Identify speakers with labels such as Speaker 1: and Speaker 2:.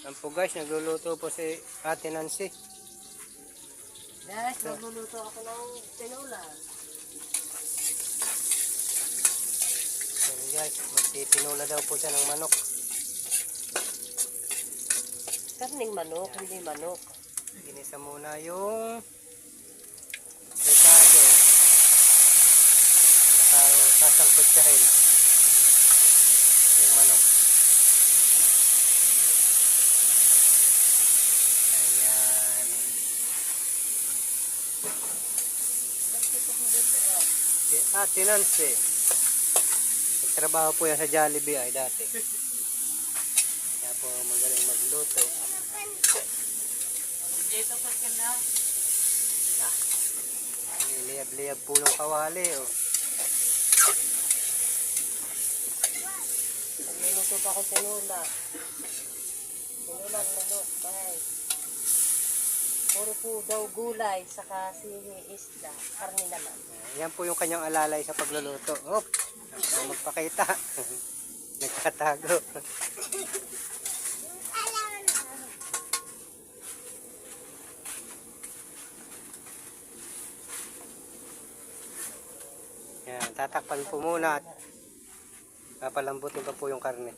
Speaker 1: Yan po guys, nagluluto po si Ate Nancy.
Speaker 2: Guys, magluluto ako ng tinola.
Speaker 1: Yan guys, magtitinola daw po siya ng manok.
Speaker 2: Karning manok, hindi manok.
Speaker 1: Ginisa muna yung ricado. Saka sasangkutsahin yung manok. Ayan. Si Ate Nancy. Nagtrabaho po yan sa Jollibee ay dati. Kaya po magaling magluto. Liyab-liyab po yung kawali. Oh.
Speaker 2: Magluluto pa ako tinola. Tinola ng manok, guys. Puro po daw gulay, saka sili, isda, karne naman.
Speaker 1: Yan po yung kanyang alalay sa pagluluto. Hop! Magpakita. Nagkatago. Yan, tatakpan po muna at papalambutin pa po yung karne.